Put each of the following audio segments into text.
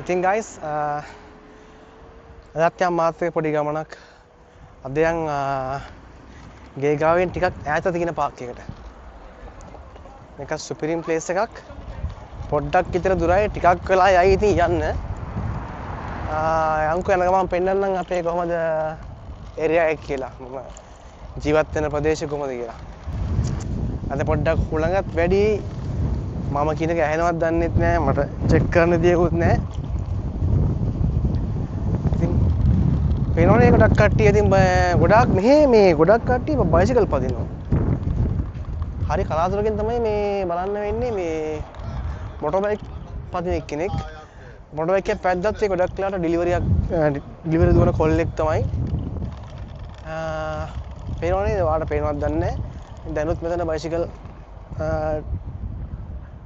ඉතින් guys අදත් යම් මාත් එක්ක පොඩි ගමනක් අද යන් ගේගාවෙන් ටිකක් ඈත තියෙන පාක් එකකට. මේක සුපිරිම් ප්ලේස් එකක්. පොඩ්ඩක් විතර දුරයි ටිකක් වෙලා යයි ඉතින් යන්න. යන්කෝ යන ගමන් පෙන්නන්නම් අපේ කොහමද ඒරියා එක කියලා. මම ජීවත් වෙන ප්‍රදේශය කොහමද කියලා. අද පොඩ්ඩක් හුළඟත් වැඩි මම කියන එක ඇහෙනවත් දන්නෙත් නෑ මට චෙක් කරන්න දියකුත් නෑ. ඉතින් පේනවනේ ගොඩක් කට්ටිය ඉතින් ගොඩක් මෙහෙ මේ ගොඩක් කට්ටිය බයිසිකල් පදිනවා. හරි කලාතුරකින් තමයි මේ බලන්න වෙන්නේ මේ මොටර් බයික් පදින එක්කෙනෙක්. මොටර් බයික් එක පැද්දත් ඒ ගොඩක් වෙලාට ඩිලිවරි දුවන කොල්ලෙක් තමයි. පේනවනේ ඔයාලට පේනවද දන්නේ නෑ. දැනුත් මෙතන බයිසිකල්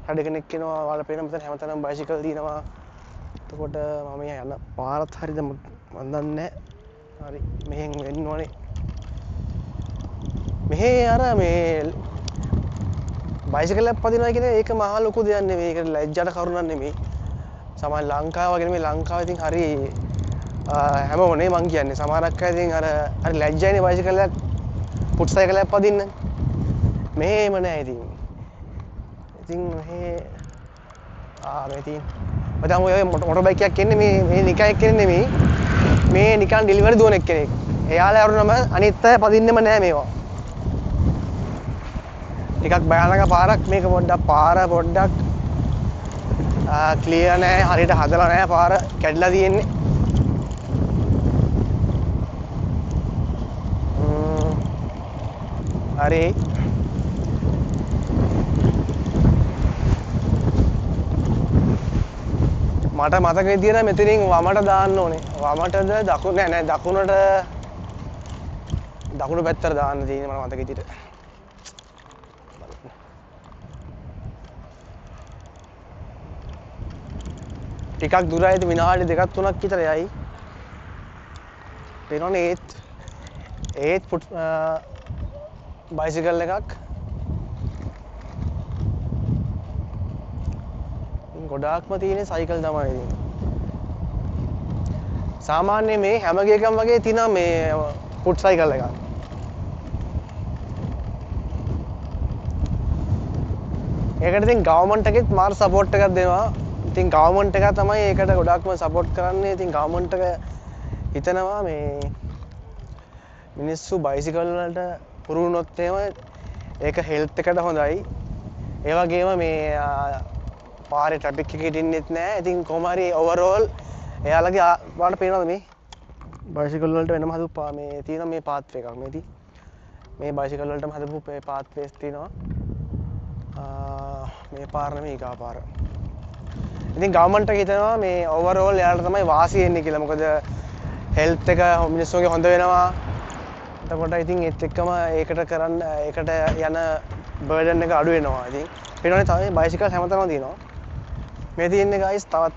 හඩ කෙනෙක් කෙනවා ඔයාලට පේන මෙතන හැමතැනම බයිසිකල් දිනවා. එතකොට මම යන පාරත් හරියද මම දන්නේ නෑ. හරි මෙහෙන් වෙන්න ඕනේ. මෙහෙ අර මේ බයිසිකල් එකක් පදිනවා කියන්නේ ඒක මහා ලොකු දෙයක් නෙමෙයි. ඒක ලැජ්ජාට කරුණක් නෙමෙයි. සමහර ලංකාව වගේ නෙමෙයි ලංකාවේ ඉතින් හරි හැමෝම නේ මං කියන්නේ. සමහරක් අය ඉතින් අර හරි ලැජ්ජයිනේ බයිසිකල් එකක් පුට් සයිකල් එකක් පදින්න. මෙහෙම නෑ ඉතින්. ඉතින් මෙහෙ මේ ඉතින් මචං ඔය මොටර් බයික් එකක් එන්නේ මේ නිකන් එක්කෙනෙක් නෙමෙයි. මේ නිකන් ඩෙලිවරි දුවන එක්කෙනෙක්. එයාලා යරුනම අනිත් අය පදින්නෙම නෑ මේවා. ටිකක් භයානක පාරක් මේක පොඩ්ඩක් පාර පොඩ්ඩක් ක්ලියර් නෑ හරියට හදලා නෑ පාර කැඩිලා තියෙන්නේ. හරි මට මතක විදියට මෙතනින් වමට දාන්න ඕනේ. වමටද දකුණ නෑ දකුණට දකුණු පැත්තට දාන්න තියෙන්නේ මට මතක විදියට. ටිකක් දුරයි විනාඩි 2ක් 3ක් විතර යයි. පේනවනේ ඒත් බයිසිකල් එකක්. ගොඩාක්ම තියෙන්නේ සයිකල් තමයි ඉතින්. සාමාන්‍ය මේ හැම ගේකම වගේ තියෙනවා මේ ෆුට් සයිකල් එකක්. ඒකට ඉතින් ගවර්න්මන්ට් එකෙත් මාර සපෝට් එකක් දෙනවා. ඉතින් ගවර්න්මන්ට් එක තමයි ඒකට ගොඩාක්ම සපෝට් කරන්නේ. ඉතින් ගවර්න්මන්ට් එක හිතනවා මේ මිනිස්සු බයිසිකල් වලට පුරුදු වුණොත් එහෙම ඒක හෙල්ත් එකට හොඳයි. ඒ වගේම මේ පාරේ ට්‍රැෆික් එකේ ඉන්නෙත් නෑ. ඉතින් කොහොම හරි ඕවර්ऑල් එයාලගේ ඔයාලට පේනවද මේ බයිසිකල් වලට වෙනම හදපු මේ තියෙන මේ පාත් එකක් මේදී. මේ බයිසිකල් වලටම හදපු මේ පාත් වේස් තියෙනවා. මේ පාර නෙමෙයි ඊගා පාර. ඉතින් ගවර්න්මන්ට් එක හිතනවා මේ ඕවර්ऑල් එයාලට තමයි වාසිය එන්නේ කියලා. මොකද හෙල්ත් එක මිනිස්සුන්ගේ හොඳ වෙනවා. එතකොට ඉතින් ඒත් එක්කම ඒකට යන බර්ඩන් එක අඩු වෙනවා. ඉතින් පේනවනේ තමයි බයිසිකල් හැමතැනම තියෙනවා. මේ තියෙන්නේ ගයිස් තවත්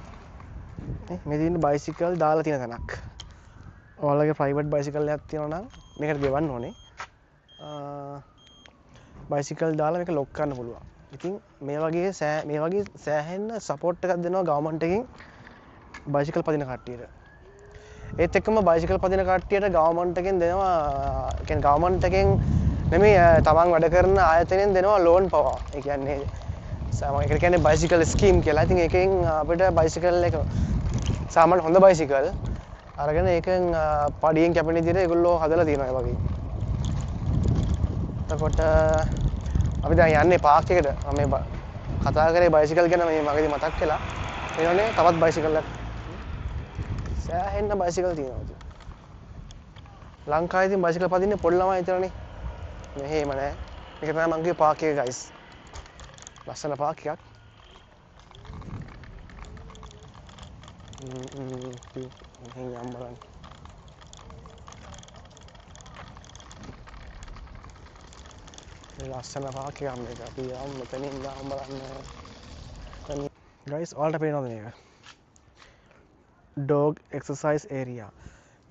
මේ තියෙන්නේ බයිසිකල් දාලා තියෙන තැනක්. ඔයාලගේ ප්‍රයිවට් බයිසිකල් එකක් තියෙනවා නම් මේකට ගෙවන්න ඕනේ. බයිසිකල් දාලා මේක ලොක් කරන්න පුළුවන්. ඉතින් මේ වගේ සෑහෙන්න සපෝට් එකක් දෙනවා ගවර්න්මන්ට් එකෙන් බයිසිකල් පදින කට්ටියට. ඒත් එක්කම බයිසිකල් පදින කට්ටියට ගවර්න්මන්ට් එකෙන් දෙනවා කියන්නේ ගවර්න්මන්ට් එකෙන් නෙමෙයි තමන් වැඩ කරන ආයතනයෙන් දෙනවා ලෝන් පවා. ඒ කියන්නේ ඒකට කියන්නේ බයිසිකල් ස්කීම් කියලා. ඉතින් ඒකෙන් අපිට බයිසිකල් එක සාමාන්‍ය හොඳ බයිසිකල් අරගෙන ඒකෙන් පඩියෙන් කැපෙන විදිහට ඒගොල්ලෝ හදලා තියෙනවා ඒ වගේ. එතකොට අපි දැන් යන්නේ පාක් එකට. මම මේ කතා කරේ බයිසිකල් ගැන මේ මගදී මතක් වෙලා. එනෝනේ තවත් බයිසිකල් එකක්. සෑහෙන්න බයිසිකල් තියෙනවා ඉතින්. ලංකාවේ ඉතින් බයිසිකල් පදින්නේ පොඩි ළමයි විතරනේ. මෙහෙම නෑ. මේක තමයි මං කිව්වේ පාක් එක ගයිස්. ලස්සන පාක් එකක්. මෙහෙන් යම් බලන්න. ලස්සන පාක් එකක් මේක. අපි යම් මෙතනින් යම් බලන්න. ගයිස් ඔයාලට පේනවද මේක? Dog exercise area.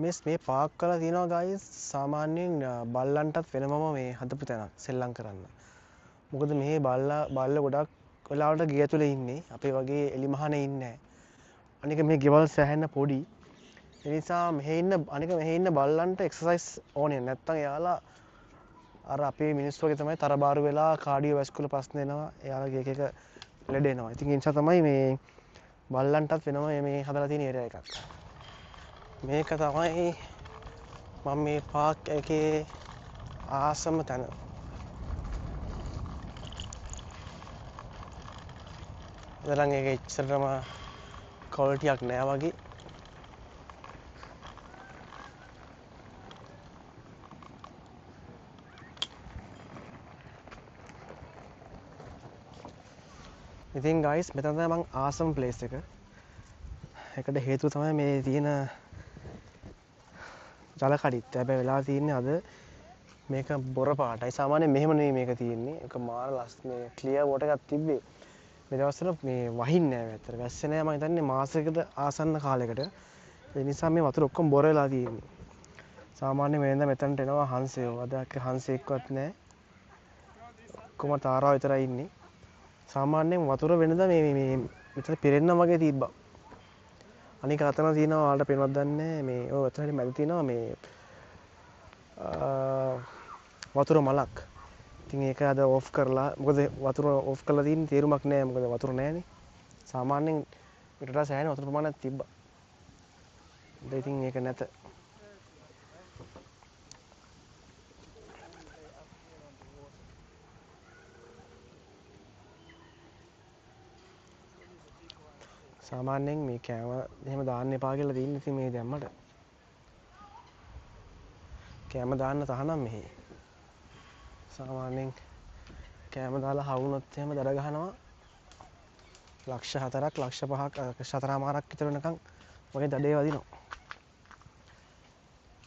මේ පාක් කරලා තියෙනවා ගයිස් සාමාන්‍යයෙන් බල්ලන්ටත් වෙනමම මේ හදපු තැනක් සෙල්ලම් කරන්න. මොකද මේ බල්ල ගොඩක් වෙලාවට ගේ ඇතුලේ ඉන්නේ. අපේ වගේ එලි මහනේ ඉන්නේ නැහැ. අනික මේ ගෙවල් සෑහෙන්න පොඩි. ඒ නිසා මෙහෙ ඉන්න බල්ලන්ට එක්සර්සයිස් ඕනේ. නැත්තම් එයාලා අර අපේ මිනිස්සු වගේ තමයි තරබාරු වෙලා කාඩියෝ වැස්කුලර් ප්‍රශ්න එනවා. එයාලගේ එක ලෙඩ එනවා. ඉතින් ඒ නිසා තමයි මේ බල්ලන්ටත් වෙනම මේ හදලා තියෙන ඒරියා එකක්. මේක තමයි මම මේ පාක් එකේ ආසම තැන. දැන් ඒක ඉච්චරම ක්වොලිටියක් නෑ වගේ. ඉතින් ගයිස් මෙතන තමයි මං ආසම ප්ලේස් එක. ඒකට හේතුව තමයි මේ තියෙන ජල කඩਿੱත්ත. හැබැයි වෙලා තියෙන්නේ අද මේක බොර පාටයි. සාමාන්‍යයෙන් මෙහෙම නෙවෙයි මේක තියෙන්නේ. ඒක මාර ලස්සන ක්ලියර් වෝටර් එකක් තිබ්බේ. මේ දවස්වල මේ වහින්නේ නැහැ ඇත්තට. වැස්සේ නැහැ මම හිතන්නේ මාසයකට ආසන්න කාලයකට. ඒ නිසා මේ වතුර ඔක්කොම බොර වෙලා තියෙන්නේ. සාමාන්‍යයෙන් වෙනදා මෙතනට එනවා හංසයෝ. අද හංසෙක්වත් නැහැ. ඔක්කොම තාරා විතරයි ඉන්නේ. සාමාන්‍යයෙන් වතුර වෙනදා මේ මෙතන පිරෙන්න වගේ තිබ්බා. අනික අතන තියෙනවා ඔයාලට පේනවද දන්නේ මේ ඔය අතන මැද තියෙනවා මේ වතුර මලක්. ඉතින් ඒක අද ඕෆ් කරලා මොකද වතුර ඕෆ් කරලා තියෙන තේරුමක් නැහැ මොකද වතුර නැහැනේ. සාමාන්‍යයෙන් ඊට වඩා සෑහෙන වතුර ප්‍රමාණයක් තිබ්බා. දැන් ඉතින් ඒක නැත. සාමාන්‍යයෙන් මේ කෑම එහෙම දාන්න එපා කියලා තියෙන්නේ ඉතින් මේ දැම්මට. කෑම දාන්න තහනම් මෙහි. සාමාන්‍යයෙන් කෑම දාලා හවුනොත් එහෙම දර ගහනවා. ලක්ෂ 4ක් ලක්ෂ 5ක් 4මාරක් විතර වෙනකන් වගේ දඩේ වදිනවා.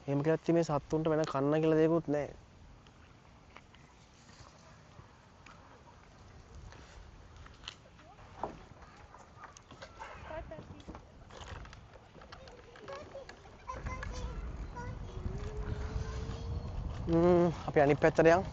එහෙම කියත් මේ සත්තුන්ට වෙන කන්න කියලා දෙයක්වත් නැහැ. අපි අනිත් පැත්තට යමු.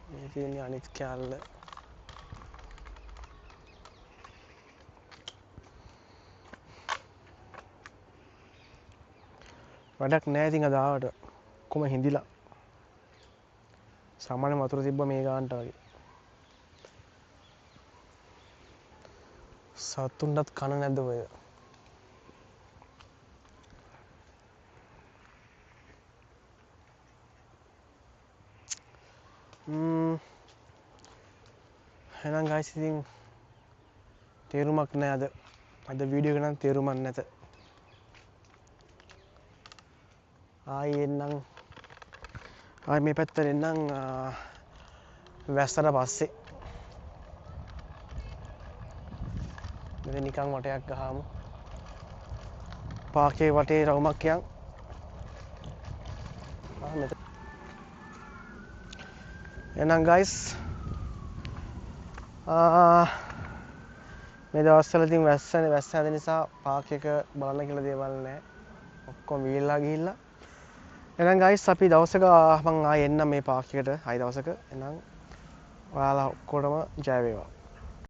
මේ තියෙන්නේ අනිත් කැලල. වැඩක් නැහැ ඉතින් අද ආවට කොහොම හිඳිලා සාමාන්‍ය වතුර තිබ්බ මේ ගානට වගේ සතුන්ටත් කන නැද්ද ඔය එහෙනම් ගයිස් ඉතින් තේරුමක් නැහැ අද වීඩියෝ එක නම් තේරුමක් නැත ආයේ එන්නම් ආයේ මේ පැත්තට එන්නම් වැස්සට පස්සේ මෙතන නිකන් වටයක් ගහමු පාකේ වටේ රවුමක් යන් මෙතන එහෙනම් ගයිස් මේ දවස්වල ඉතින් වැස්ස හැදෙන නිසා පාක් එක බලන්න කියලා දේවල් නැහැ ඔක්කොම වීල්ලා ගිහිල්ලා එහෙනම් ගයිස් අපි දවසක මං ආයෙ එන්නම් මේ පාක් එකට ආයෙ දවසක එහෙනම් ඔයාලා ඔක්කොටම ජය වේවා